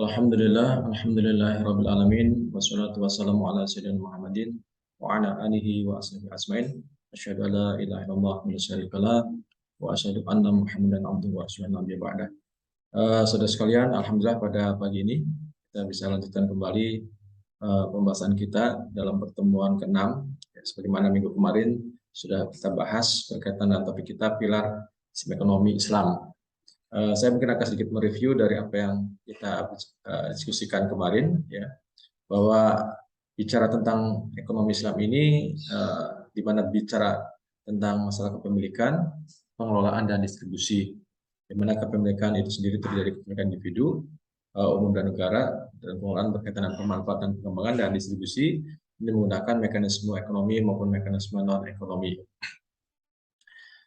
Alhamdulillahirabbil alamin wassalatu wassalamu ala sayyidina Muhammadin wa ala alihi wa ashabihi ajmain. Asyhadu an la ilaha illallah wa la syarika lah wa asyhadu anna Muhammadan abduhu wa rasuluhu nabiyya ba'da. Saudara sekalian, alhamdulillah pada pagi ini kita bisa lanjutkan kembali pembahasan kita dalam pertemuan ke-6. Ya, sebagaimana minggu kemarin sudah kita bahas berkaitan dengan topik kita pilar sistem ekonomi Islam. Saya mungkin akan sedikit mereview dari apa yang kita diskusikan kemarin, ya, bahwa bicara tentang ekonomi Islam ini, di mana bicara tentang masalah kepemilikan, pengelolaan dan distribusi, di mana kepemilikan itu sendiri terdiri dari kepemilikan individu, umum dan negara, dan pengelolaan berkaitan dengan pemanfaatan, pengembangan dan distribusi ini menggunakan mekanisme ekonomi maupun mekanisme non ekonomi.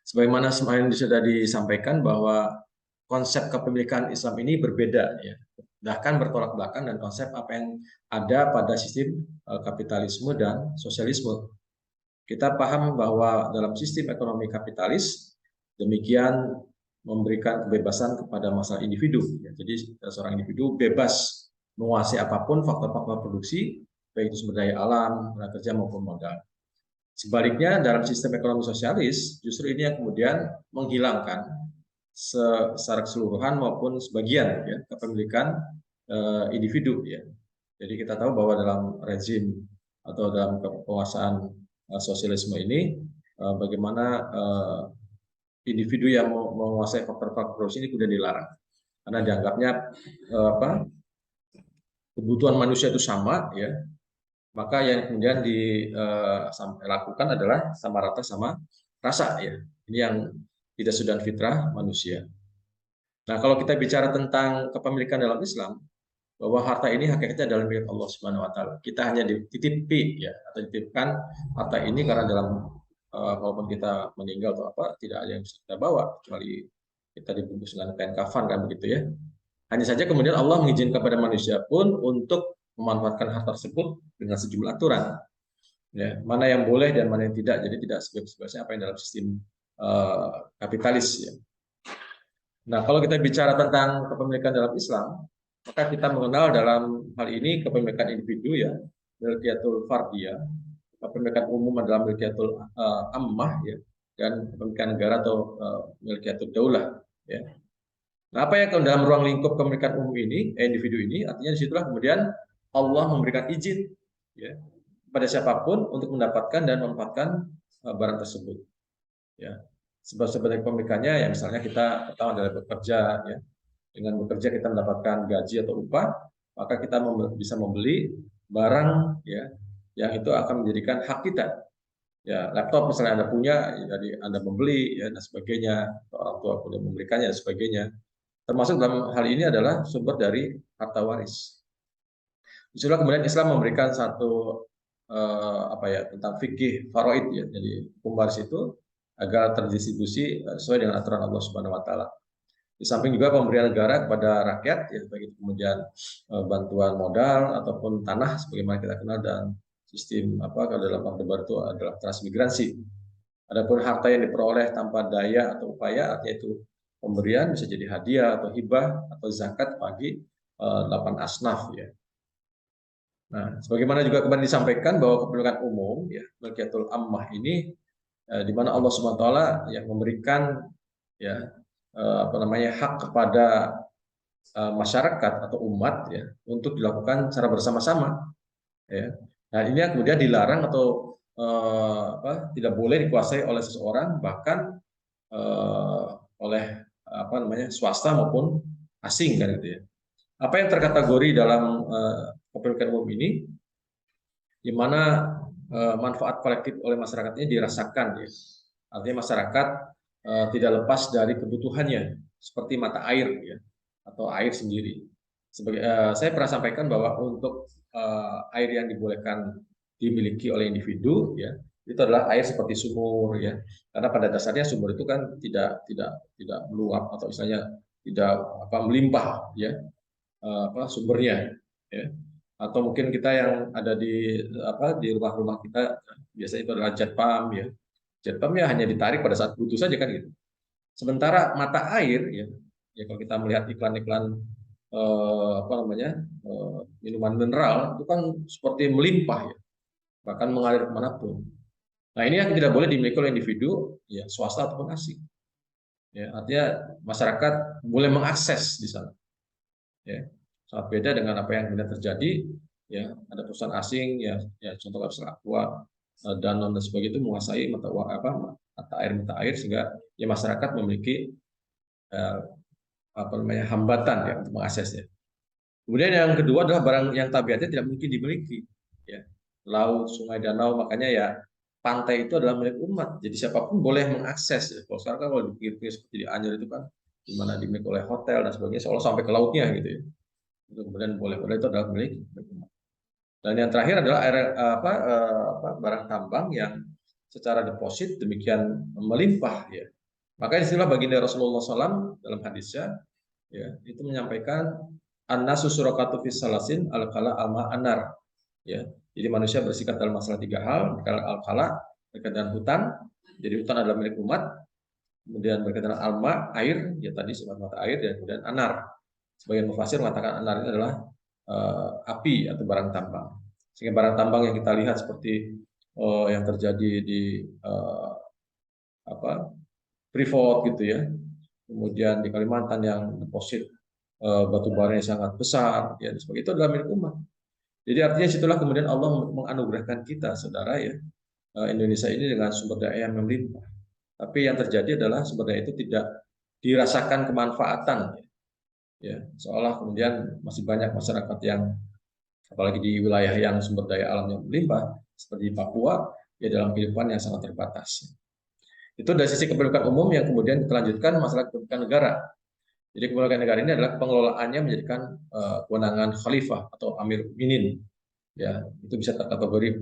Sebagaimana semakin sudah disampaikan bahwa konsep kepemilikan Islam ini berbeda, ya, bahkan bertolak belakang dan konsep apa yang ada pada sistem kapitalisme dan sosialisme. Kita paham bahwa dalam sistem ekonomi kapitalis demikian memberikan kebebasan kepada masalah individu, ya. Jadi seorang individu bebas menguasai apapun faktor-faktor produksi, baik itu sumber daya alam, tenaga kerja maupun modal. Sebaliknya dalam sistem ekonomi sosialis justru ini yang kemudian menghilangkan secara keseluruhan maupun sebagian, ya, kepemilikan individu, ya. Jadi kita tahu bahwa dalam rezim atau dalam kekuasaan sosialisme ini bagaimana individu yang menguasai faktor-faktor produksi ini kemudian dilarang karena dianggapnya kebutuhan manusia itu sama, ya. Maka yang kemudian dilakukan adalah sama rata sama rasa, ya. Ini yang tidak sudah fitrah manusia. Nah, kalau kita bicara tentang kepemilikan dalam Islam, bahwa harta ini hakikatnya adalah milik Allah Subhanahu wa taala. Kita hanya dititipi, ya, atau dititipkan harta ini karena dalam walaupun kita meninggal atau apa, tidak ada yang bisa kita bawa kecuali kita dibungkus dengan kain kafan, kan begitu, ya. Hanya saja kemudian Allah mengizinkan kepada manusia pun untuk memanfaatkan harta tersebut dengan sejumlah aturan, ya, mana yang boleh dan mana yang tidak. Jadi tidak sebebas-bebasnya apa yang dalam sistem kapitalis, ya. Nah, kalau kita bicara tentang kepemilikan dalam Islam, maka kita mengenal dalam hal ini kepemilikan individu, ya, milkiyatul fardiyah, kepemilikan umum adalah milkiyatul ammah, ya, dan kepemilikan negara atau milkiyatul daulah, ya. Nah, apa yang dalam ruang lingkup kepemilikan umum ini, individu ini, artinya disitulah kemudian Allah memberikan izin, ya, pada siapapun untuk mendapatkan dan memanfaatkan barang tersebut, ya. Sebagai pemilikannya, ya, misalnya kita pertama adalah bekerja, ya. Dengan bekerja kita mendapatkan gaji atau upah, maka kita bisa membeli barang, ya, yang itu akan menjadikan hak kita. Ya, laptop misalnya Anda punya, ya, jadi Anda membeli, ya, dan sebagainya, atau orang tua sudah memberikannya dan sebagainya. Termasuk dalam hal ini adalah sumber dari harta waris. Disitulah kemudian Islam memberikan satu tentang fikih faraid, ya. Jadi hukum waris itu agar terdistribusi sesuai dengan aturan Allah Subhanahu wa taala. Di samping juga pemberian negara kepada rakyat, ya, baik itu kemudian bantuan modal ataupun tanah sebagaimana kita kenal, dan sistem kalau dalam Orde Baru itu adalah transmigrasi. Adapun harta yang diperoleh tanpa daya atau upaya, artinya itu pemberian bisa jadi hadiah atau hibah atau zakat bagi 8 asnaf, ya. Nah, sebagaimana juga kemarin disampaikan bahwa kepemilikan umum, ya, milkiyatul ammah ini di mana Allah Subhanahu wa taala yang memberikan, ya, hak kepada masyarakat atau umat, ya, untuk dilakukan secara bersama-sama, ya. Nah, ini yang kemudian dilarang atau tidak boleh dikuasai oleh seseorang, bahkan oleh swasta maupun asing, kan gitu, ya. Apa yang terkategori dalam kepemilikan umum ini, di mana manfaat kolektif oleh masyarakat ini dirasakan, ya. Artinya masyarakat tidak lepas dari kebutuhannya, seperti mata air, ya, atau air sendiri. Saya pernah sampaikan bahwa untuk air yang dibolehkan dimiliki oleh individu, ya, itu adalah air seperti sumur, ya, karena pada dasarnya sumur itu kan tidak meluap atau istilahnya tidak melimpah, ya, sumbernya, ya. Atau mungkin kita yang ada di rumah-rumah kita biasanya itu adalah jet pump, ya. Jet pump ya hanya ditarik pada saat butuh saja, kan gitu. Sementara mata air, ya, kalau kita melihat iklan-iklan apa namanya, minuman mineral itu kan seperti melimpah ya, bahkan mengalir kemanapun. Nah ini yang tidak boleh dimiliki oleh individu, ya swasta ataupun asing. Ya, artinya masyarakat boleh mengakses di sana. Ya, sangat beda dengan apa yang kemudian terjadi. Ya, ada perusahaan asing, ya contohnya misalnya Aqua, Danone dan sebagainya itu menguasai mata air sehingga ya masyarakat memiliki eh, apa namanya hambatan ya untuk mengaksesnya. Kemudian yang kedua adalah barang yang tabiatnya tidak mungkin dimiliki. Ya. Laut, sungai, danau, makanya ya pantai itu adalah milik umat. Jadi siapapun boleh mengakses. Ya. Kalau sekarang kan kalau di pinggir seperti di Anyer itu kan di mana dimiliki oleh hotel dan sebagainya, seolah sampai ke lautnya gitu ya. Itu kemudian boleh, itu adalah milik umat. Dan yang terakhir adalah barang tambang yang secara deposit demikian melimpah ya. Maka istilah baginda Rasulullah SAW dalam hadisnya ya itu menyampaikan annasu surakatu fis salasin al-kala alma anar ya. Jadi manusia bersikap dalam masalah tiga hal, al-kala berkaitan dengan hutan, jadi hutan adalah milik umat, kemudian berkaitan dengan alma air, ya tadi sifat mata air, dan kemudian anar. Sebagian mufasir mengatakan anar ini adalah api atau barang tambang. Sehingga barang tambang yang kita lihat seperti yang terjadi di apa Freeport gitu ya, kemudian di Kalimantan yang deposit batu bara yang sangat besar, ya, dan sebagainya, itu adalah milik umat. Jadi artinya situlah kemudian Allah menganugerahkan kita, saudara ya, Indonesia ini dengan sumber daya yang melimpah. Tapi yang terjadi adalah sumber daya itu tidak dirasakan kemanfaatan, ya. Seolah kemudian masih banyak masyarakat yang, apalagi di wilayah yang sumber daya alamnya melimpah, seperti Papua, ya dalam kehidupan yang sangat terbatas. Itu dari sisi kependudukan umum yang kemudian dilanjutkan masalah kependudukan negara. Jadi kependudukan negara ini adalah pengelolaannya menjadikan kewenangan khalifah atau amir mukminin. Ya, itu bisa terkategori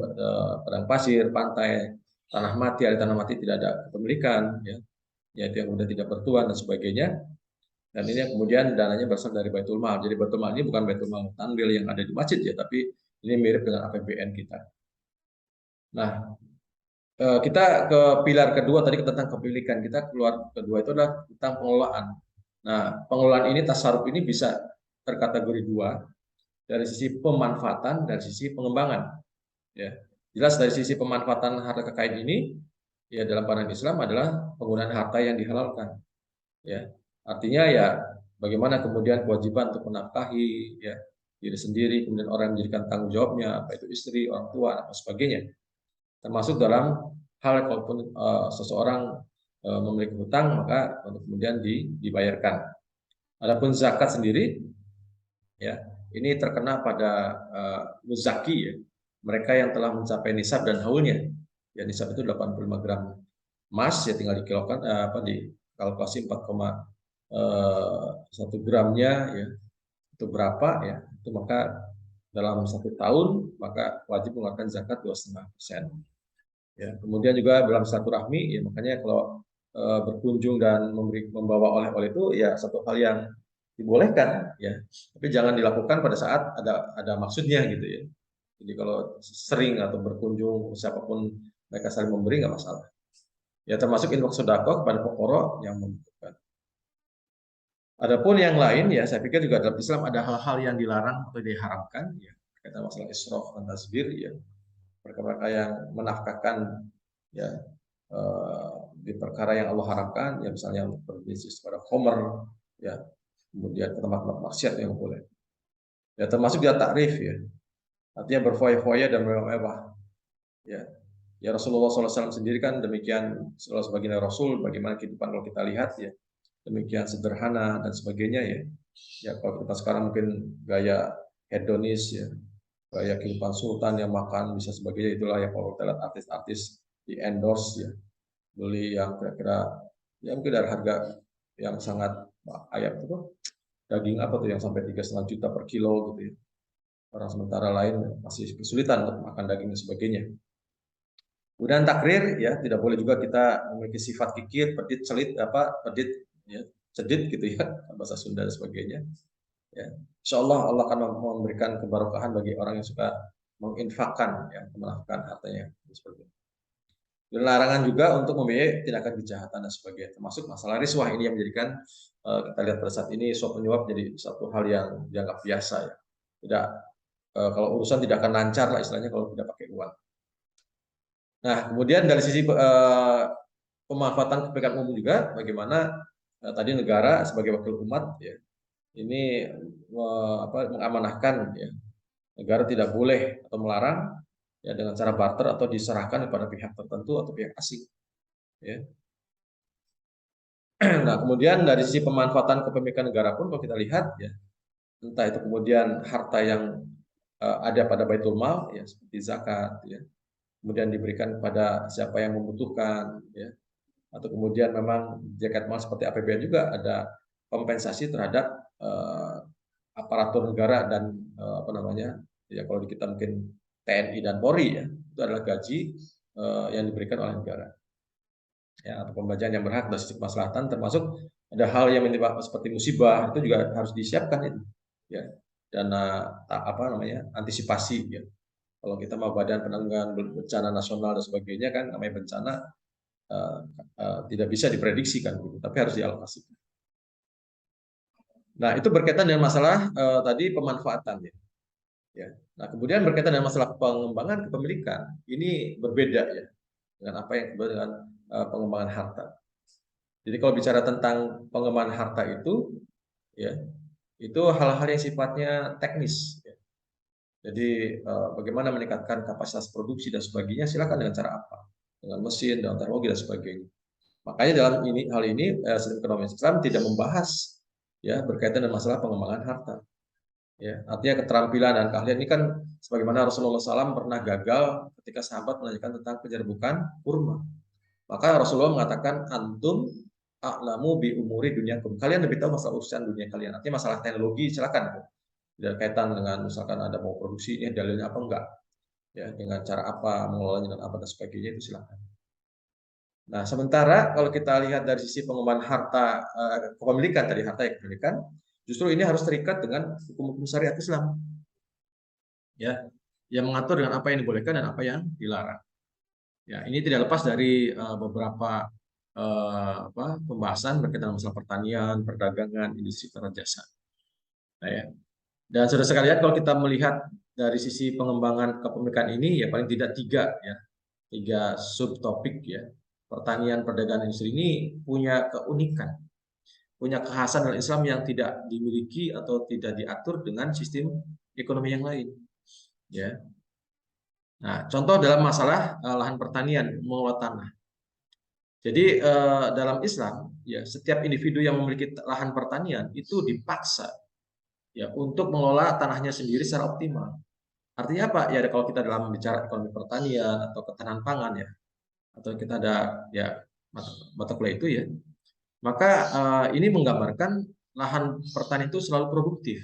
padang pasir, pantai, tanah mati, ada tanah mati tidak ada kepemilikan, ya, yaitu yang kemudian tidak bertuan dan sebagainya. Dan ini yang kemudian dananya berasal dari Baitul Mal. Jadi Baitul Mal ini bukan Baitul Mal Tanbil yang ada di masjid ya, tapi ini mirip dengan APBN kita. Nah, kita ke pilar kedua tadi tentang kepemilikan. Kita keluar kedua itu adalah tentang pengelolaan. Nah, pengelolaan ini tasarruf ini bisa terkategori dua, dari sisi pemanfaatan dan sisi pengembangan. Ya, jelas dari sisi pemanfaatan harta kekayaan ini, ya dalam pandangan Islam adalah penggunaan harta yang dihalalkan. Ya, artinya ya bagaimana kemudian kewajiban untuk menafkahi ya diri sendiri, kemudian orang yang menjadikan tanggung jawabnya, apa itu istri, orang tua, dan sebagainya. Termasuk dalam hal kalaupun seseorang memiliki hutang maka untuk kemudian dibayarkan. Adapun zakat sendiri, ya ini terkena pada muzaki ya, mereka yang telah mencapai nisab dan haulnya. Ya nisab itu 85 gram emas, ya tinggal dikilokan dikalkulasi 4,1 gramnya ya itu berapa ya, itu maka dalam 1 tahun maka wajib mengeluarkan zakat 2,5%. Ya, kemudian juga dalam silaturahmi, ya makanya kalau berkunjung dan membawa oleh-oleh itu ya satu hal yang dibolehkan ya, tapi jangan dilakukan pada saat ada maksudnya gitu ya. Jadi kalau sering atau berkunjung siapapun mereka saling memberi nggak masalah. Ya termasuk infak sedekah kepada pokoro yang membutuhkan. Adapun yang lain ya saya pikir juga dalam Islam ada hal-hal yang dilarang atau diharamkan ya, kaitan masalah israf dan tasbir ya. Mereka-mereka yang menafkahkan ya di perkara yang Allah haramkan, ya misalnya untuk berbisnis pada khomer, ya kemudian ke tempat-tempat maksiat yang boleh. Ya termasuk dia takrif ya, artinya berfoya-foya dan mewah-mewah. Ya, ya Rasulullah SAW sendiri kan demikian, sebagai Rasul, bagaimana kehidupan kalau kita lihat ya, demikian sederhana dan sebagainya ya. Ya kalau kita sekarang mungkin gaya hedonis ya, gaya kehidupan sultan yang makan bisa sebagainya, itulah ya kalau kita lihat artis-artis di endorse ya, beli yang kira-kira ya mungkin dari harga yang sangat ayam itu daging apa tuh yang sampai 3,5 juta per kilo gitu ya. Orang sementara lain masih kesulitan untuk makan daging dan sebagainya. Kemudian takrir ya tidak boleh juga kita memiliki sifat kikir, pedit, celit pedit ya, cedit gitu ya bahasa Sunda dan sebagainya. Ya. Insya Allah akan memberikan keberkahan bagi orang yang suka menginfakkan ya, menafkahkan hartanya seperti itu. Dan larangan juga untuk membiayai tindakan kejahatan dan sebagainya, termasuk masalah riswah ini yang menjadikan kita lihat pada saat ini suap menyuap jadi satu hal yang dianggap biasa ya. Tidak kalau urusan tidak akan lancar lah istilahnya kalau tidak pakai uang. Nah, kemudian dari sisi pemanfaatan kepentingan umum juga, bagaimana tadi negara sebagai wakil umat ya, ini mengamanahkan ya, negara tidak boleh atau melarang ya dengan cara barter atau diserahkan kepada pihak tertentu atau pihak asing. Ya. Nah, kemudian dari sisi pemanfaatan kepemilikan negara pun kalau kita lihat ya, entah itu kemudian harta yang ada pada Baitul Mal ya seperti zakat ya, kemudian diberikan kepada siapa yang membutuhkan ya, atau kemudian memang zakat mal seperti APBN juga ada kompensasi terhadap aparatur negara dan apa namanya ya kalau di kita mungkin TNI dan Polri ya, itu adalah gaji yang diberikan oleh negara ya, atau pembagian yang berhak dari sisi kemaslahatan, termasuk ada hal yang menimpa seperti musibah itu juga harus disiapkan itu ya, dana apa namanya antisipasi ya, kalau kita mau Badan Penanggulangan Bencana Nasional dan sebagainya kan namanya bencana tidak bisa diprediksikan gitu, tapi harus dialokasikan. Nah itu berkaitan dengan masalah tadi pemanfaatan ya. Ya. Nah kemudian berkaitan dengan masalah pengembangan kepemilikan ini berbeda ya dengan apa yang disebut dengan pengembangan harta. Jadi kalau bicara tentang pengembangan harta itu, ya, itu hal-hal yang sifatnya teknis. Ya. Jadi bagaimana meningkatkan kapasitas produksi dan sebagainya, silakan dengan cara apa? Dengan mesin, dengan teknologi dan sebagainya. Makanya dalam hal ini sistem ekonomi Islam tidak membahas ya berkaitan dengan masalah pengembangan harta. Ya, artinya keterampilan dan keahlian ini kan sebagaimana Rasulullah SAW pernah gagal ketika sahabat menanyakan tentang penyerbukan kurma. Maka Rasulullah mengatakan antum a'lamu bi umuri dunyakum. Kalian lebih tahu masalah urusan dunia kalian. Artinya masalah teknologi silakan. Tidak kaitan dengan misalkan ada mau produksi ini dalilnya apa enggak. Ya, dengan cara apa, mengelolanya dengan apa dan sebagainya itu silakan. Nah, sementara kalau kita lihat dari sisi pengembangan harta kepemilikan tadi harta yang kepemilikan, justru ini harus terikat dengan hukum-hukum syariat Islam. Ya, yang mengatur dengan apa yang dibolehkan dan apa yang dilarang. Ya, ini tidak lepas dari beberapa pembahasan berkaitan masalah pertanian, perdagangan, industri dan jasa. Nah, ya. Dan saudara sekalian, kalau kita melihat dari sisi pengembangan kepemilikan ini, ya paling tidak tiga subtopik ya. Pertanian, perdagangan, industri ini punya keunikan, punya kekhasan dalam Islam yang tidak dimiliki atau tidak diatur dengan sistem ekonomi yang lain. Ya. Nah, contoh dalam masalah lahan pertanian, mengelola tanah. Jadi dalam Islam, ya setiap individu yang memiliki lahan pertanian itu dipaksa ya untuk mengelola tanahnya sendiri secara optimal. Artinya apa? Ya kalau kita dalam bicara ekonomi pertanian atau ketahanan pangan ya, atau kita ada ya mata kuliah itu ya, maka ini menggambarkan lahan pertanian itu selalu produktif,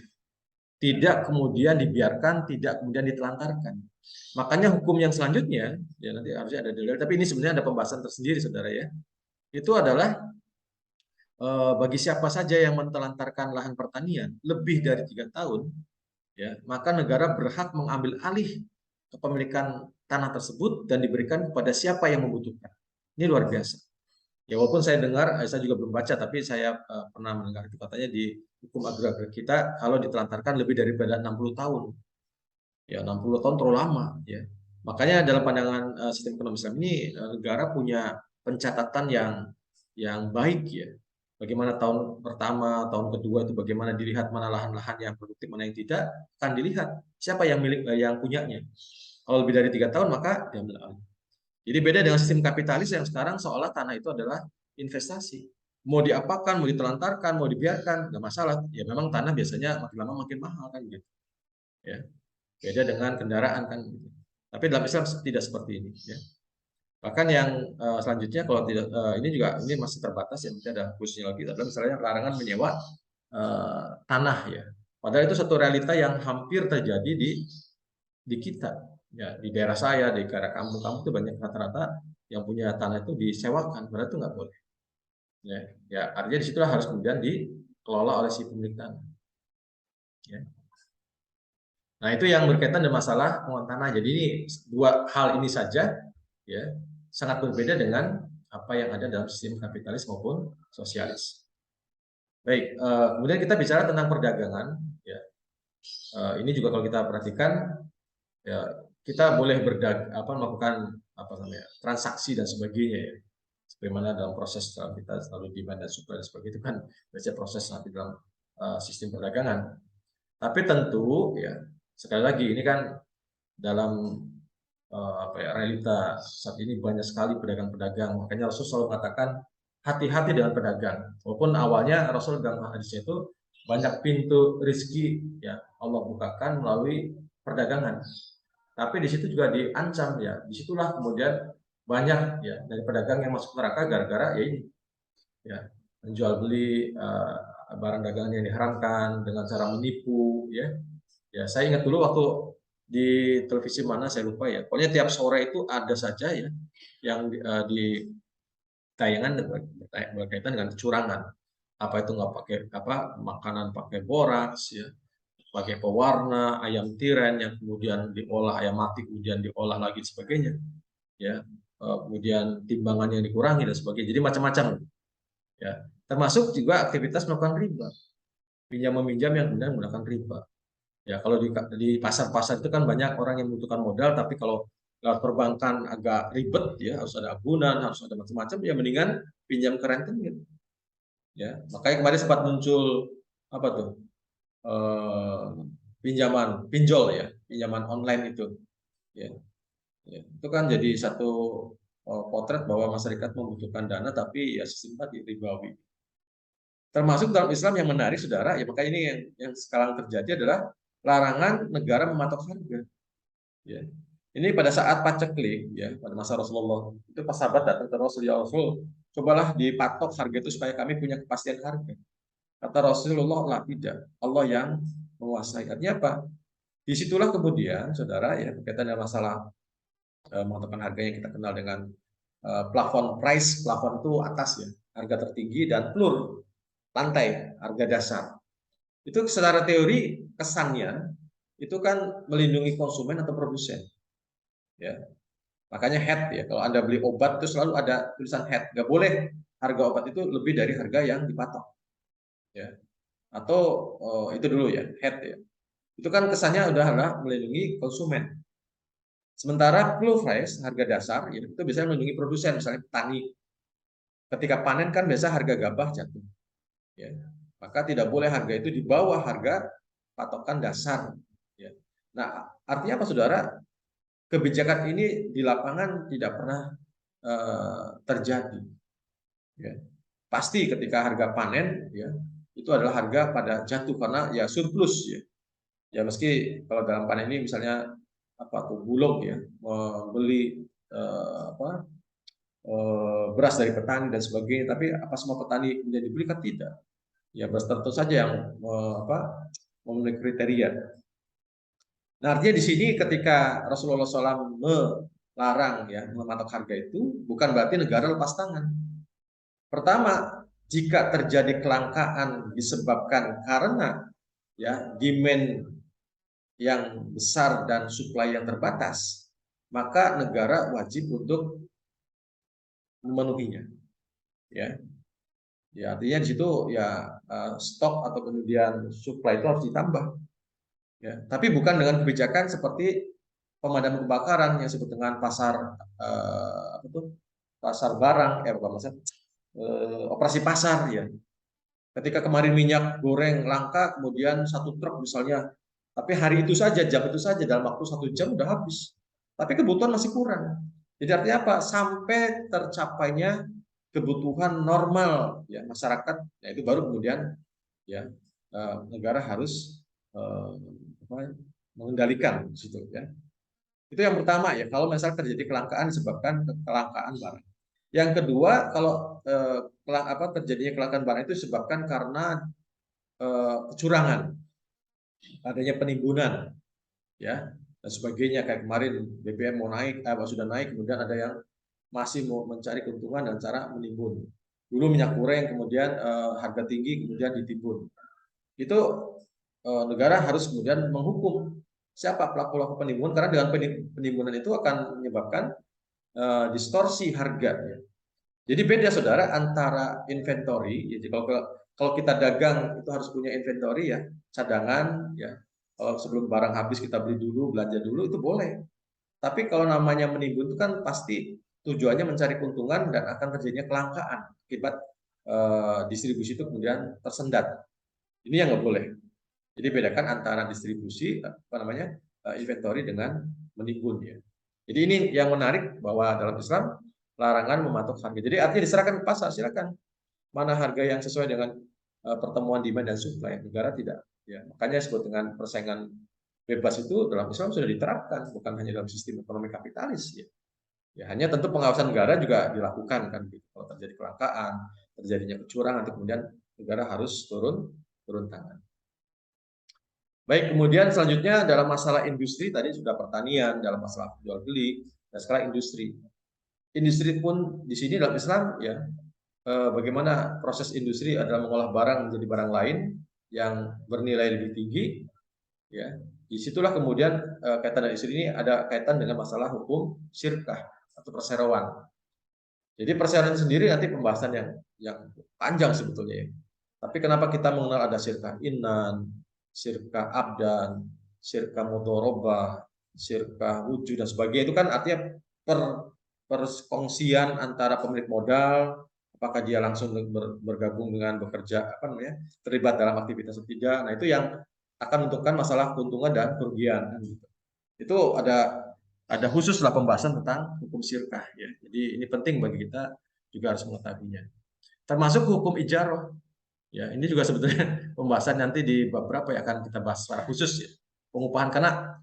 tidak kemudian dibiarkan, tidak kemudian ditelantarkan. Makanya hukum yang selanjutnya, ya nanti harusnya ada dalil, tapi ini sebenarnya ada pembahasan tersendiri, saudara ya. Itu adalah bagi siapa saja yang mentelantarkan lahan pertanian lebih dari 3 tahun, ya maka negara berhak mengambil alih kepemilikan tanah tersebut dan diberikan kepada siapa yang membutuhkan. Ini luar biasa. Ya walaupun saya dengar, saya juga belum baca, tapi saya pernah mendengar itu katanya di hukum agraria kita kalau ditelantarkan lebih daripada 60 tahun. Ya 60 tahun terlalu lama ya. Makanya dalam pandangan sistem ekonomi Islam ini negara punya pencatatan yang baik ya. Bagaimana tahun pertama, tahun kedua itu bagaimana dilihat mana lahan-lahan yang produktif, mana yang tidak, akan dilihat siapa yang milik yang punyanya. Kalau lebih dari 3 tahun maka diambil alih. Jadi beda dengan sistem kapitalis yang sekarang seolah tanah itu adalah investasi. Mau diapakan, mau ditelantarkan, mau dibiarkan, nggak masalah. Ya memang tanah biasanya makin lama makin mahal kan gitu. Ya. Beda dengan kendaraan kan gitu. Tapi dalam Islam tidak seperti ini ya. Bahkan yang selanjutnya kalau tidak ini juga ini masih terbatas ya, mungkin ada khususnya lagi adalah misalnya larangan menyewa tanah ya. Padahal itu satu realita yang hampir terjadi di kita ya, di daerah saya, di daerah kampung-kampung itu banyak rata-rata yang punya tanah itu disewakan, padahal itu nggak boleh. Ya, artinya disitulah harus kemudian dikelola oleh si pemilik tanah. Ya. Nah itu yang berkaitan dengan masalah pengelolaan tanah. Jadi ini dua hal ini saja ya sangat berbeda dengan apa yang ada dalam sistem kapitalis maupun sosialis. Baik, kemudian kita bicara tentang perdagangan. Ya, ini juga kalau kita perhatikan, ya kita boleh melakukan transaksi dan sebagainya ya. Sebagaimana dalam proses dalam kita selalu demand dan supply dan sebagainya itu kan biasanya proses nanti dalam sistem perdagangan. Tapi tentu ya sekali lagi ini kan dalam realita saat ini banyak sekali pedagang-pedagang. Makanya Rasul selalu mengatakan hati-hati dengan pedagang. Walaupun awalnya Rasul dalam hadisnya itu banyak pintu rizki ya Allah bukakan melalui perdagangan. Tapi di situ juga diancam ya. Disitulah kemudian banyak ya dari pedagang yang masuk neraka gara-gara ya ini ya menjual beli barang dagangan yang diharamkan dengan cara menipu ya. Ya saya ingat dulu waktu di televisi mana saya lupa ya. Pokoknya tiap sore itu ada saja ya yang di tayangan berkaitan dengan kecurangan. Apa itu nggak pakai makanan pakai boraks ya, pakai pewarna, ayam tiren yang kemudian diolah, ayam mati kemudian diolah lagi dan sebagainya ya. Kemudian timbangan yang dikurangi dan sebagainya. Jadi macam-macam ya. Termasuk juga aktivitas melakukan riba. Pinjam meminjam yang kemudian menggunakan riba. Ya, kalau di pasar-pasar itu kan banyak orang yang membutuhkan modal, tapi kalau lewat perbankan agak ribet, ya harus ada agunan, harus ada macam-macam, ya mendingan pinjam ke rentenir. Ya, makanya kemarin sempat muncul apa tuh pinjaman pinjol ya, pinjaman online itu. Ya, ya. Itu kan jadi satu potret bahwa masyarakat membutuhkan dana, tapi ya sistem tadi ribawi. Termasuk dalam Islam yang menarik, saudara, ya makanya ini yang sekarang terjadi adalah larangan negara mematok harga. Ya. Ini pada saat paceklik, ya pada masa Rasulullah itu pas sahabat datang ke Rasul, ya Rasul, cobalah dipatok harga itu supaya kami punya kepastian harga. Kata Rasulullah, lah tidak, Allah yang menguasai. Artinya apa? Disitulah kemudian, saudara, ya berkaitan dengan masalah menentukan harga yang kita kenal dengan plafon price, plafon itu atas ya, harga tertinggi, dan floor, lantai, harga dasar. Itu secara teori kesannya itu kan melindungi konsumen atau produsen. Ya. Makanya head ya, kalau Anda beli obat itu selalu ada tulisan head. Nggak boleh harga obat itu lebih dari harga yang dipatok. Ya. Atau itu dulu ya, head ya. Itu kan kesannya adalah melindungi konsumen. Sementara floor price, harga dasar, ya, itu biasanya melindungi produsen, misalnya petani. Ketika panen kan biasa harga gabah jatuh. Ya. Maka tidak boleh harga itu di bawah harga patokan dasar. Ya. Nah, artinya apa, saudara? Kebijakan ini di lapangan tidak pernah terjadi. Ya. Pasti ketika harga panen, ya itu adalah harga pada jatuh karena ya surplus ya. Ya meski kalau dalam panen ini misalnya apa tuh Bulog ya membeli beras dari petani dan sebagainya, tapi apa semua petani kemudian dibeli kan tidak. Ya beras tertentu saja yang memenuhi kriteria. Nah, artinya di sini ketika Rasulullah SAW melarang ya mematok harga itu bukan berarti negara lepas tangan. Pertama, jika terjadi kelangkaan disebabkan karena ya demand yang besar dan supply yang terbatas, maka negara wajib untuk memenuhinya. Ya, ya artinya di situ ya stok atau kemudian supply itu harus ditambah. Ya, tapi bukan dengan kebijakan seperti pemadam kebakaran yang disebut dengan pasar apa tuh pasar barang, operasi pasar ya. Ketika kemarin minyak goreng langka, kemudian satu truk misalnya, tapi hari itu saja, jam itu saja, dalam waktu 1 jam udah habis. Tapi kebutuhan masih kurang. Jadi artinya apa? Sampai tercapainya kebutuhan normal ya masyarakat, ya itu baru kemudian ya negara harus mengendalikan situ ya. Itu yang pertama ya, kalau misalnya terjadi kelangkaan disebabkan kelangkaan barang. Yang kedua, kalau terjadinya kelangkaan barang itu disebabkan karena kecurangan, adanya penimbunan, ya dan sebagainya. Kayak kemarin BBM mau naik, sudah naik, kemudian ada yang masih mau mencari keuntungan dengan cara menimbun. Dulu minyak goreng, kemudian harga tinggi, kemudian ditimbun. Itu negara harus kemudian menghukum siapa pelaku-pelaku penimbunan, karena dengan penimbunan itu akan menyebabkan distorsi harga. Ya. Jadi beda saudara antara inventory. Jadi kalau kita dagang itu harus punya inventory ya, cadangan ya. Kalau sebelum barang habis kita beli dulu, belanja dulu itu boleh. Tapi kalau namanya menimbun itu kan pasti tujuannya mencari keuntungan dan akan terjadinya kelangkaan akibat distribusi itu kemudian tersendat. Ini yang nggak boleh. Jadi bedakan antara distribusi inventory dengan menimbun ya. Jadi ini yang menarik bahwa dalam Islam larangan mematok harga. Jadi artinya diserahkan ke pasar, silakan mana harga yang sesuai dengan pertemuan demand dan supply. Negara tidak. Ya, makanya disebut dengan persaingan bebas itu dalam Islam sudah diterapkan, bukan hanya dalam sistem ekonomi kapitalis. Ya, ya hanya tentu pengawasan negara juga dilakukan kan. Gitu. Kalau terjadi kelangkaan, terjadinya kecurangan, nanti kemudian negara harus turun tangan. Baik, kemudian selanjutnya dalam masalah industri tadi sudah pertanian, dalam masalah jual beli, dan sekarang industri. Industri pun di sini dalam Islam ya bagaimana proses industri adalah mengolah barang menjadi barang lain yang bernilai lebih tinggi, ya. Disitulah kemudian kaitan dari industri ini ada kaitan dengan masalah hukum syirkah atau perseroan. Jadi perseroan sendiri nanti pembahasan yang panjang sebetulnya ya. Tapi kenapa kita mengenal ada syirkah inan, syirkah abdan, syirkah mudharabah, syirkah wujud dan sebagainya itu kan artinya perkongsian antara pemilik modal, apakah dia langsung bergabung dengan bekerja terlibat dalam aktivitas atau tidak. Nah, itu yang akan menentukan masalah keuntungan dan kerugian kan gitu. Itu ada khususlah pembahasan tentang hukum syirkah ya. Jadi ini penting bagi kita juga harus mengetahuinya. Termasuk hukum ijarah. Ya, ini juga sebetulnya pembahasan nanti di bab berapa yang akan kita bahas secara khusus ya. Pengupahan karena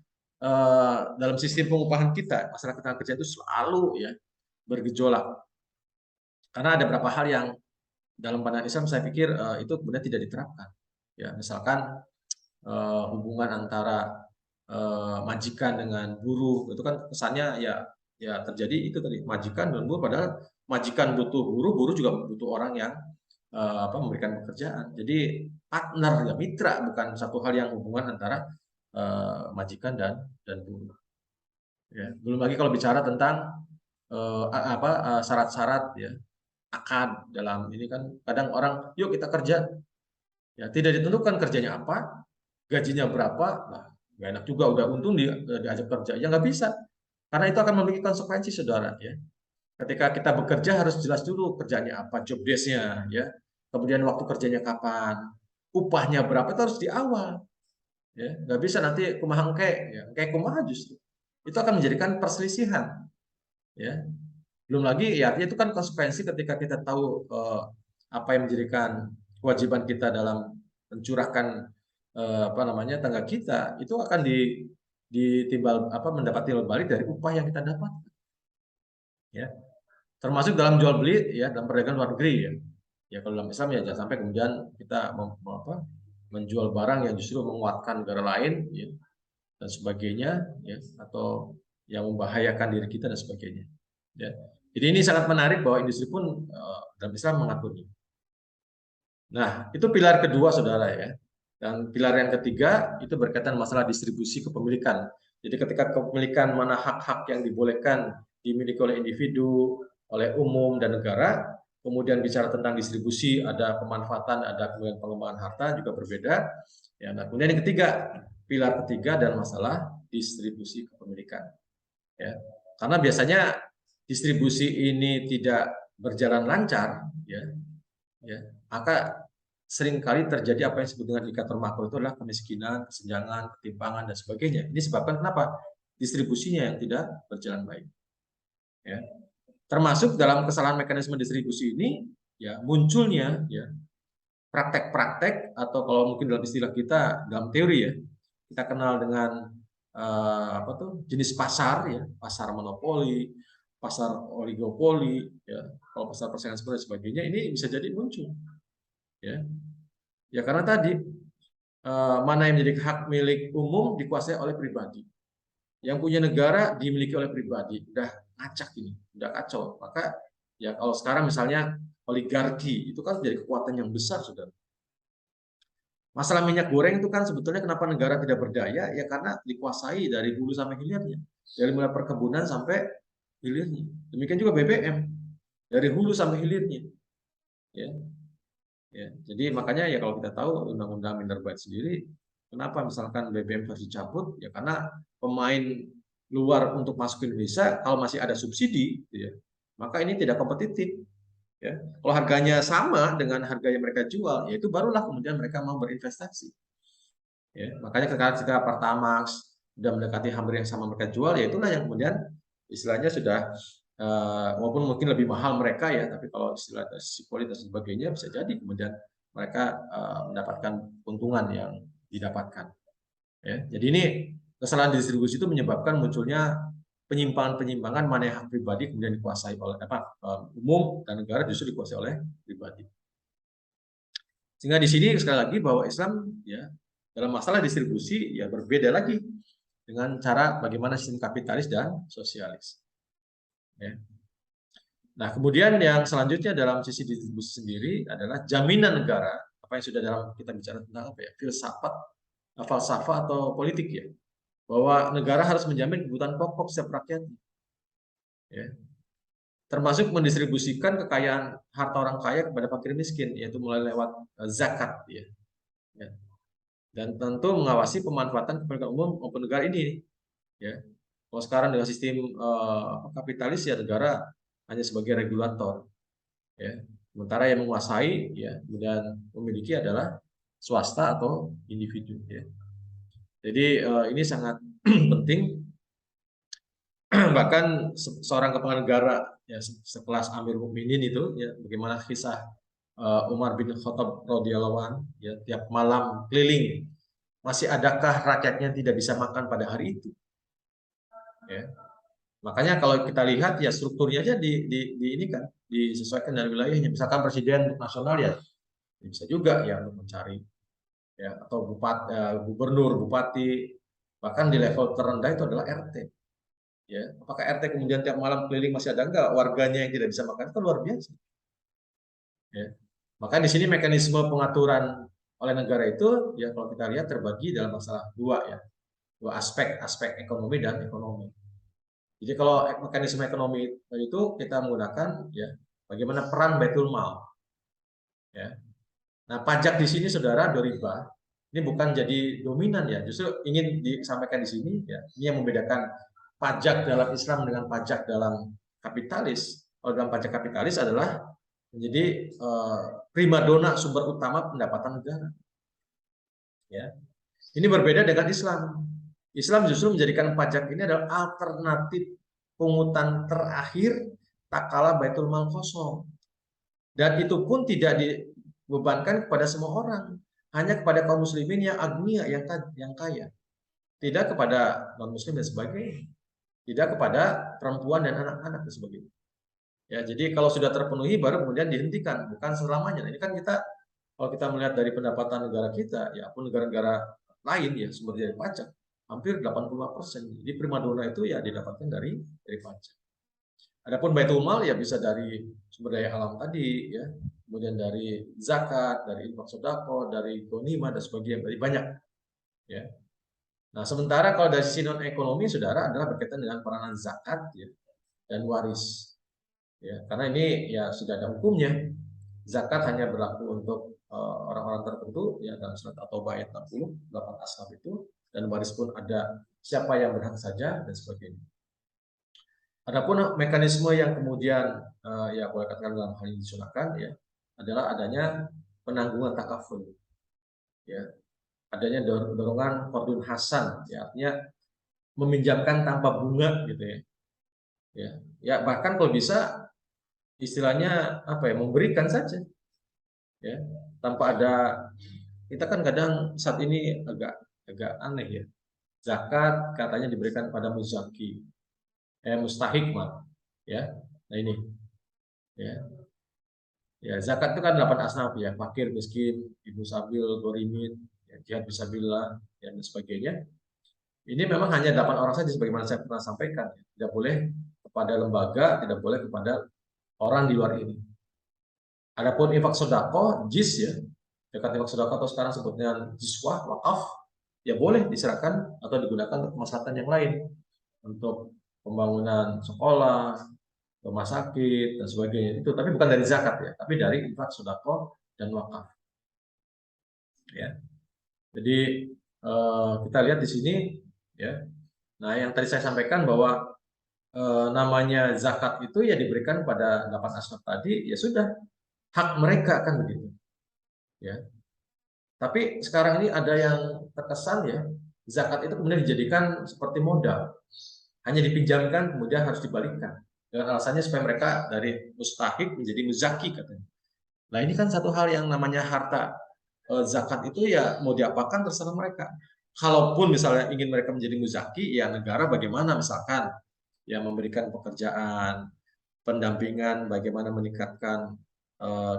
dalam sistem pengupahan kita, masalah ketenaga kerja itu selalu ya bergejolak. Karena ada beberapa hal yang dalam pandangan Islam saya pikir itu kemudian tidak diterapkan. Ya, misalkan hubungan antara majikan dengan buruh itu kan kesannya ya terjadi itu tadi majikan dan buruh, padahal majikan butuh buruh, buruh juga butuh orang yang memberikan pekerjaan. Jadi partner ya mitra, bukan satu hal yang hubungan antara majikan dan buruh. Ya, belum lagi kalau bicara tentang syarat-syarat ya akad dalam ini kan kadang orang yuk kita kerja ya tidak ditentukan kerjanya apa, gajinya berapa, nah nggak enak juga udah untung diajak kerja ya nggak bisa karena itu akan memiliki konsekuensi saudara ya. Ketika kita bekerja harus jelas dulu kerjanya apa, job desk-nya ya. Kemudian waktu kerjanya kapan, upahnya berapa itu harus di awal. Ya, nggak bisa nanti kumaha engke, ya, engke kumaha justru. Itu akan menjadikan perselisihan. Ya. Belum lagi ya itu kan konsekuensi ketika kita tahu apa yang menjadikan kewajiban kita dalam mencurahkan tenaga kita, itu akan ditimbal mendapat timbal balik dari upah yang kita dapat. Ya. Termasuk dalam jual beli ya dalam perdagangan luar negeri ya. Ya kalau dalam Islam ya jangan sampai kemudian kita menjual barang yang justru menguatkan negara lain ya, dan sebagainya ya atau yang membahayakan diri kita dan sebagainya. Ya. Jadi ini sangat menarik bahwa industri pun dalam Islam mengaturnya. Nah, itu pilar kedua saudara ya. Dan pilar yang ketiga itu berkaitan masalah distribusi kepemilikan. Jadi ketika kepemilikan mana hak-hak yang dibolehkan dimiliki oleh individu, oleh umum dan negara, kemudian bicara tentang distribusi, ada pemanfaatan, ada kemudian pengembangan harta juga berbeda. Ya, nah kemudian yang ketiga, pilar ketiga dan masalah distribusi kepemilikan. Ya, karena biasanya distribusi ini tidak berjalan lancar, ya, maka seringkali terjadi apa yang disebut dengan indikator makro itu adalah kemiskinan, kesenjangan, ketimpangan dan sebagainya. Ini sebabkan kenapa distribusinya yang tidak berjalan baik. Ya. Termasuk dalam kesalahan mekanisme distribusi ini ya munculnya ya praktek-praktek atau kalau mungkin dalam istilah kita dalam teori ya kita kenal dengan jenis pasar ya, pasar monopoli, pasar oligopoli ya, kalau pasar persaingan dan sebagainya ini bisa jadi muncul. Ya karena tadi mana yang menjadi hak milik umum dikuasai oleh pribadi, yang punya negara dimiliki oleh pribadi, udah ngacak ini, udah kacau. Maka ya kalau sekarang misalnya oligarki itu kan jadi kekuatan yang besar sudah. Masalah minyak goreng itu kan sebetulnya kenapa negara tidak berdaya ya karena dikuasai dari hulu sampai hilirnya, dari mulai perkebunan sampai hilirnya. Demikian juga BBM, dari hulu sampai hilirnya. Ya, ya. Jadi makanya ya kalau kita tahu undang-undang Minerba sendiri, kenapa misalkan BBM harus dicabut? Ya karena pemain luar untuk masuk ke Indonesia kalau masih ada subsidi, gitu ya, maka ini tidak kompetitif. Ya. Kalau harganya sama dengan harga yang mereka jual, ya itu barulah kemudian mereka mau berinvestasi. Ya, makanya ketika Pertamax sudah mendekati hampir yang sama mereka jual, ya itulah yang kemudian istilahnya sudah walaupun mungkin lebih mahal mereka ya, tapi kalau istilah dari sisi kualitas dan sebagainya bisa jadi kemudian mereka mendapatkan keuntungan yang didapatkan. Ya, jadi ini kesalahan distribusi itu menyebabkan munculnya penyimpangan-penyimpangan mana yang hak pribadi kemudian dikuasai oleh umum dan negara justru dikuasai oleh pribadi. Sehingga di sini sekali lagi bahwa Islam ya dalam masalah distribusi ya berbeda lagi dengan cara bagaimana sistem kapitalis dan sosialis. Ya. Nah, kemudian yang selanjutnya dalam sisi distribusi sendiri adalah jaminan negara, apa yang sudah dalam kita bicara tentang apa ya, filsafat, falsafah atau politik ya, bahwa negara harus menjamin kebutuhan pokok setiap rakyat. Ya. Termasuk mendistribusikan kekayaan harta orang kaya kepada fakir miskin, yaitu mulai lewat zakat ya. Ya. Dan tentu mengawasi pemanfaatan kepentingan umum maupun negara ini ya. Kalau sekarang dengan sistem kapitalis ya negara hanya sebagai regulator ya. Sementara yang menguasai ya kemudian memiliki adalah swasta atau individu ya. Jadi ini sangat penting. Bahkan seorang kepala negara ya sekelas Amir Mukminin itu ya bagaimana kisah Umar bin Khattab radhiyallahu anhu ya tiap malam keliling, masih adakah rakyatnya tidak bisa makan pada hari itu ya. Makanya kalau kita lihat ya strukturnya aja di ini kan disesuaikan dengan wilayahnya. Misalkan presiden nasional ya bisa juga ya untuk mencari ya atau gubernur, bupati, bahkan di level terendah itu adalah RT. Ya, apakah RT kemudian tiap malam keliling masih ada enggak warganya yang tidak bisa makan? Itu luar biasa. Ya. Maka di sini mekanisme pengaturan oleh negara itu ya kalau kita lihat terbagi dalam masalah dua ya, dua aspek, aspek ekonomi dan ekonomi. Jadi kalau mekanisme ekonomi itu kita menggunakan ya bagaimana peran Baitul Mal. Ya. Nah pajak di sini saudara doriba ini bukan jadi dominan ya, justru ingin disampaikan di sini ya ini yang membedakan pajak dalam Islam dengan pajak dalam kapitalis. Kalau dalam pajak kapitalis adalah menjadi primadona sumber utama pendapatan negara. Ya, ini berbeda dengan Islam. Islam justru menjadikan pajak ini adalah alternatif pungutan terakhir tak kala Baitul Mal kosong. Dan itu pun tidak dibebankan kepada semua orang, hanya kepada kaum muslimin yang agnia, yang kaya. Tidak kepada non-muslim dan sebagainya. Tidak kepada perempuan dan anak-anak dan sebagainya. Ya, jadi kalau sudah terpenuhi baru kemudian dihentikan, bukan selamanya. Nah, ini kan kita kalau kita melihat dari pendapatan negara kita, ya pun negara-negara lain ya sumber dari pajak hampir 85%. Jadi primadona itu ya didapatkan dari pajak. Adapun Baitul Mal ya bisa dari sumber daya alam tadi ya, kemudian dari zakat, dari infak sedekah, dari ghanimah dan sebagainya, dari banyak ya. Nah, sementara kalau dari sisi non ekonomi saudara adalah berkaitan dengan peranan zakat ya dan waris. Ya, karena ini ya sudah ada hukumnya. Zakat hanya berlaku untuk orang-orang tertentu ya dalam surat At-Taubah ayat 60, 8 asnaf itu, dan waris pun ada siapa yang berhak saja dan sebagainya. Adapun mekanisme yang kemudian ya boleh katakan dalam hal ini disunahkan ya adalah adanya penanggungan takaful. Ya, adanya dorongan qardun hasan ya artinya meminjamkan tanpa bunga gitu ya. Ya, bahkan kalau bisa istilahnya apa ya memberikan saja ya tanpa ada kita kan kadang saat ini agak aneh ya zakat katanya diberikan pada muzaki mustahik mah ya nah ini ya ya zakat itu kan 8 asnaf ya fakir miskin ibu sabil gorimin ya, jihad fisabilillah ya, dan sebagainya ini memang hanya 8 orang saja sebagaimana saya pernah sampaikan ya. Tidak boleh kepada lembaga tidak boleh kepada orang di luar ini. Adapun infak sedekah jis ya dekat infak sedekah atau sekarang sebutnya jiswah wakaf ya boleh diserahkan atau digunakan untuk kemaslahatan yang lain untuk pembangunan sekolah, rumah sakit dan sebagainya itu, tapi bukan dari zakat ya, tapi dari infak, sedekah dan wakaf ya. Jadi kita lihat di sini ya. Nah, yang tadi saya sampaikan bahwa namanya zakat itu ya diberikan pada 8 asnaf tadi, ya sudah hak mereka kan begitu ya. Tapi sekarang ini ada yang terkesan ya, zakat itu kemudian dijadikan seperti modal, hanya dipinjamkan kemudian harus dibalikkan dengan alasannya supaya mereka dari mustahik menjadi muzaki katanya. Nah, ini kan satu hal yang namanya harta zakat itu ya mau diapakan terserah mereka. Kalaupun misalnya ingin mereka menjadi muzaki, ya negara bagaimana misalkan ya memberikan pekerjaan, pendampingan, bagaimana meningkatkan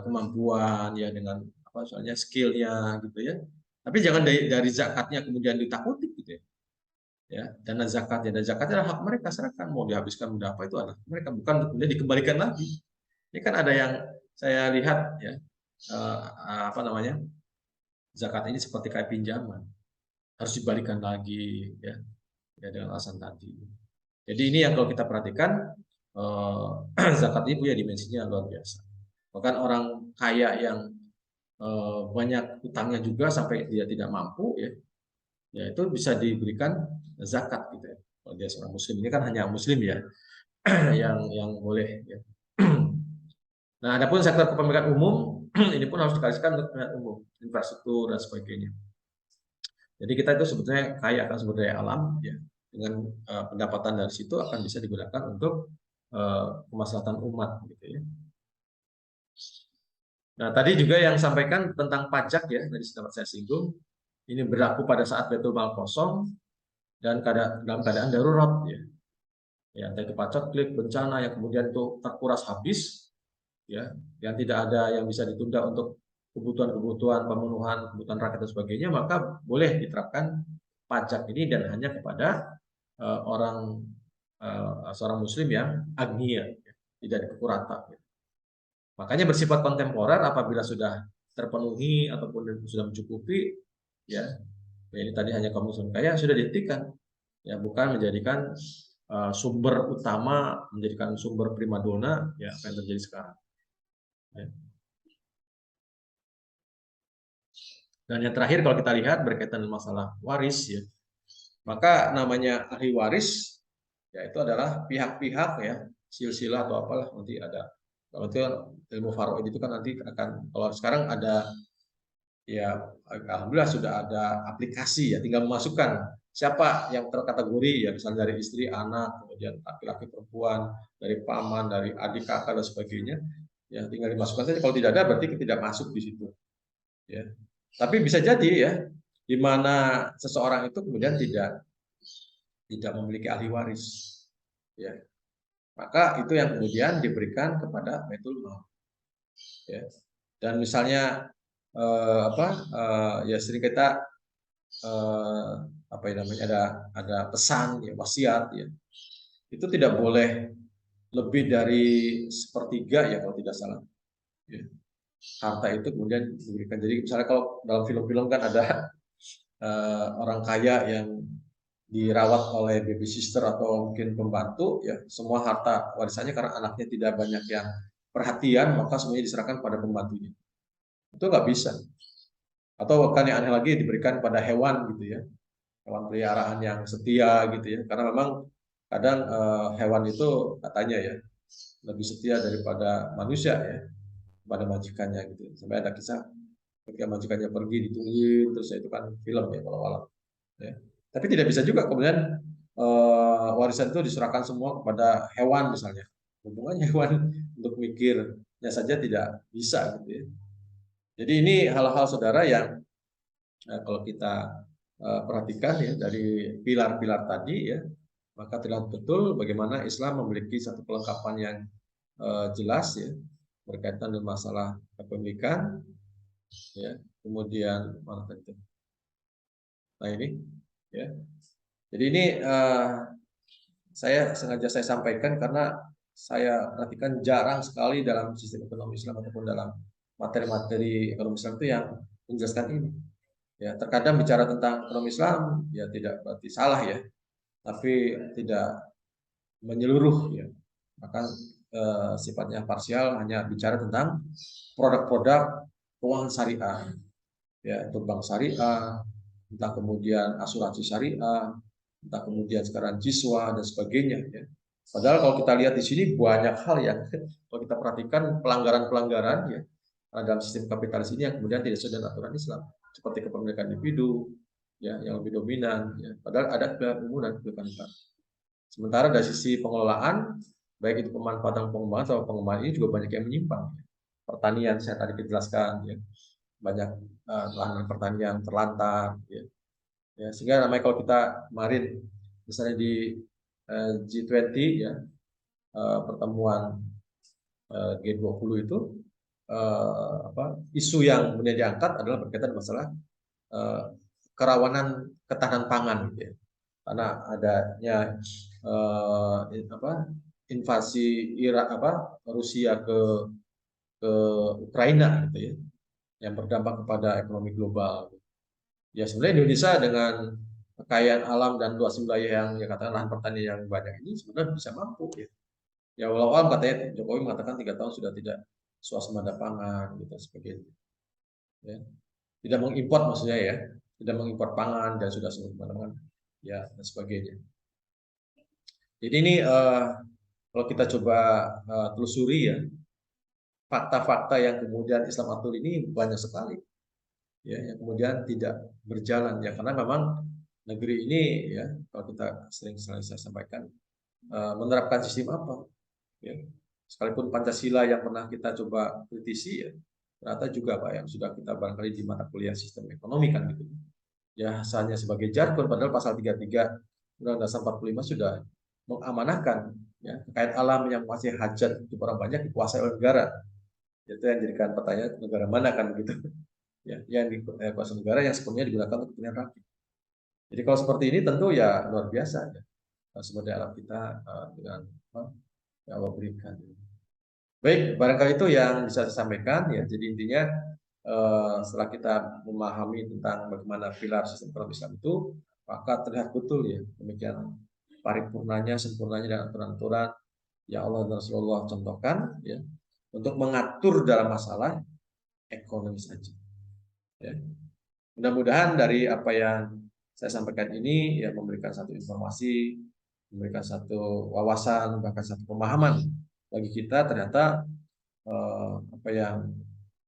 kemampuan ya dengan apa soalnya skillnya gitu ya. Tapi jangan dari zakatnya kemudian ditakuti gitu ya. Ya, dana zakatnya, dan zakatnya adalah hak mereka, serahkan mau dihabiskan mudah apa itu adalah mereka, bukan kemudian dikembalikan lagi. Ini kan ada yang saya lihat ya apa namanya, zakat ini seperti kayak pinjaman, harus dibalikan lagi ya, ya dengan alasan tadi. Jadi ini yang kalau kita perhatikan zakat ini punya dimensinya luar biasa. Bahkan orang kaya yang banyak utangnya juga sampai dia tidak mampu ya, ya itu bisa diberikan zakat gitu ya. Kalau dia seorang muslim, ini kan hanya muslim ya yang boleh ya. Nah, adapun sektor kepemilikan umum ini pun harus dikasihkan untuk kepemilikan umum, infrastruktur dan sebagainya. Jadi kita itu sebetulnya kaya akan sumber daya alam ya. Dengan pendapatan dari situ akan bisa digunakan untuk kemaslahatan umat gitu ya. Nah, tadi juga yang sampaikan tentang pajak ya, tadi sempat saya singgung, ini berlaku pada saat betul mal kosong dan dalam keadaan darurat ya. Ya, entah itu paceklik, bencana yang kemudian itu terkuras habis ya, yang tidak ada yang bisa ditunda untuk kebutuhan-kebutuhan pemenuhan kebutuhan rakyat dan sebagainya, maka boleh diterapkan pajak ini dan hanya kepada seorang muslim yang agnia ya, tidak dipukul rata ya. Makanya bersifat kontemporer apabila sudah terpenuhi ataupun sudah mencukupi ya, ya ini tadi hanya kaum muslim kaya sudah dihentikan ya, bukan menjadikan sumber utama, menjadikan sumber primadona ya apa yang terjadi sekarang ya. Dan yang terakhir kalau kita lihat berkaitan dengan masalah waris ya, maka namanya ahli waris ya itu adalah pihak-pihak ya, silsilah atau apalah nanti ada. Kalau itu ilmu faraid itu kan nanti akan, kalau sekarang ada ya alhamdulillah sudah ada aplikasi ya, tinggal memasukkan siapa yang terkategori ya, misalnya dari istri, anak, kemudian laki-laki, perempuan, dari paman, dari adik, kakak dan sebagainya ya, tinggal dimasukkan saja. Kalau tidak ada berarti tidak masuk di situ ya. Tapi bisa jadi ya, di mana seseorang itu kemudian tidak memiliki ahli waris ya, maka itu yang kemudian diberikan kepada Baitul Mal ya. Dan misalnya ya sering kita apa yang namanya, ada pesan ya, wasiat ya, itu tidak boleh lebih dari sepertiga ya kalau tidak salah ya, harta itu kemudian diberikan. Jadi misalnya kalau dalam film-film kan ada orang kaya yang dirawat oleh baby sister atau mungkin pembantu ya, semua harta warisannya karena anaknya tidak banyak yang perhatian, maka semuanya diserahkan pada pembantunya. Itu nggak bisa. Atau bahkan yang aneh lagi diberikan pada hewan gitu ya, hewan peliharaan yang setia gitu ya, karena memang kadang hewan itu katanya ya lebih setia daripada manusia ya pada majikannya gitu. Sampai ada kisah ketika majikannya pergi ditungguin terus ya, itu kan film ya kalau walau ya. Tapi tidak bisa juga kemudian warisan itu diserahkan semua kepada hewan misalnya. Hubungannya hewan untuk mikirnya saja tidak bisa gitu ya. Jadi ini hal-hal saudara yang kalau kita perhatikan ya dari pilar-pilar tadi ya, maka terlihat betul bagaimana Islam memiliki satu kelengkapan yang jelas ya berkaitan dengan masalah kepemilikan ya. Kemudian mana tadi? Nah ini ya. Jadi ini saya sengaja saya sampaikan karena saya perhatikan jarang sekali dalam sistem ekonomi Islam ataupun dalam materi-materi ekonomi Islam itu yang menjelaskan ini. Ya, terkadang bicara tentang ekonomi Islam ya tidak berarti salah ya, tapi tidak menyeluruh ya. Bahkan sifatnya parsial, hanya bicara tentang produk-produk keuangan syariah, ya, itu bank syariah, entah kemudian asuransi syariah, entah kemudian sekarang jiswa dan sebagainya, ya. Padahal kalau kita lihat di sini banyak hal yang kalau kita perhatikan pelanggaran-pelanggaran ya dalam sistem kapitalis ini yang kemudian tidak sesuai dengan aturan Islam, seperti kepemilikan individu ya yang lebih dominan, ya. Padahal ada keumuman. Sementara dari sisi pengelolaan, baik itu pemanfaatan pengembangan atau pengembangan ini juga banyak yang menyimpang. Pertanian saya tadi jelaskan, ya, banyak lahan pertanian terlantar, ya. Ya, sehingga namanya kalau kita kemarin misalnya di G20 ya, pertemuan G20 itu isu yang kemudian diangkat adalah berkaitan masalah kerawanan ketahanan pangan, gitu ya. Karena adanya invasi Rusia ke Ukraina, gitu ya, yang berdampak kepada ekonomi global. Ya sebenarnya Indonesia dengan kekayaan alam dan luas wilayah yang ya katakan lahan pertanian yang banyak ini sebenarnya bisa mampu, ya. Ya walau katanya Jokowi mengatakan 3 tahun sudah tidak swasembada pangan gitu sebagainya. Ya. Tidak mengimpor maksudnya, ya, tidak mengimpor pangan dan sudah semena-mena ya dan sebagainya. Jadi ini kalau kita coba telusuri ya fakta-fakta yang kemudian Islam atur ini banyak sekali, ya yang kemudian tidak berjalan, ya karena memang negeri ini ya kalau kita sering saya sampaikan menerapkan sistem apa, ya sekalipun Pancasila yang pernah kita coba kritisi ya ternyata juga Pak yang sudah kita barangkali di mata kuliah sistem ekonomi kan gitu ya hanya sebagai jargon, padahal pasal 33 Undang-Undang Dasar 45 sudah mengamanahkan ya kekayaan alam yang masih hajat di orang banyak dikuasai oleh negara. Itu yang jadikan pertanyaan negara mana kan begitu. Ya, yang dikuasai negara yang sepenuhnya digunakan untuk kepentingan rakyat. Jadi kalau seperti ini tentu ya luar biasa ya. Seperti alam kita dengan yang Allah berikan. Baik, barangkali itu yang bisa saya sampaikan ya. Jadi intinya setelah kita memahami tentang bagaimana pilar sistem ekonomi Islam itu, maka terlihat betul ya demikian paripurnanya, sempurnanya dan aturan-aturan yang Allah dan Rasulullah contohkan ya untuk mengatur dalam masalah ekonomi saja. Ya. Mudah-mudahan dari apa yang saya sampaikan ini ya memberikan satu informasi, memberikan satu wawasan, bahkan satu pemahaman bagi kita ternyata apa yang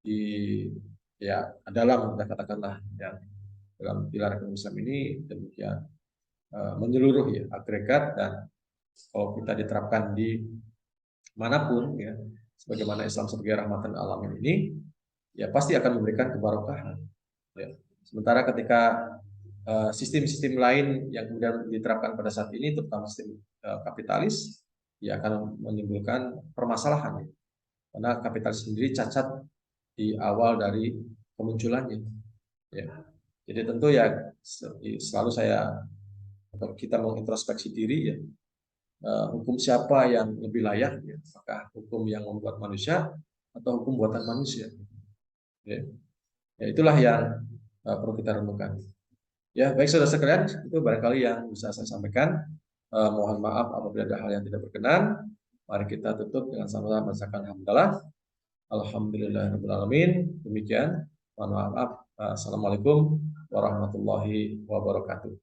di ya dalam katakanlah yang dalam pilar ekonomi Islam ini demikian menyeluruh ya agregat dan kalau kita diterapkan di manapun ya sebagaimana Islam sebagai rahmatan alamin ini ya pasti akan memberikan kebarokahan ya. Sementara ketika sistem-sistem lain yang kemudian diterapkan pada saat ini terutama sistem kapitalis ya akan menimbulkan permasalahan ya. Karena kapitalis sendiri cacat di awal dari kemunculannya ya. Jadi tentu ya selalu kita mengintrospeksi diri ya hukum siapa yang lebih layak ya. Apakah hukum yang membuat manusia atau hukum buatan manusia ya. Ya itulah yang perlu kita renungkan. Ya, baik saudara sekalian, itu barangkali yang bisa saya sampaikan. Mohon maaf apabila ada hal yang tidak berkenan. Mari kita tutup dengan sama-sama membacakan hamdalah. Alhamdulillahirrahmanirrahim. Demikian. Mohon maaf. Assalamualaikum warahmatullahi wabarakatuh.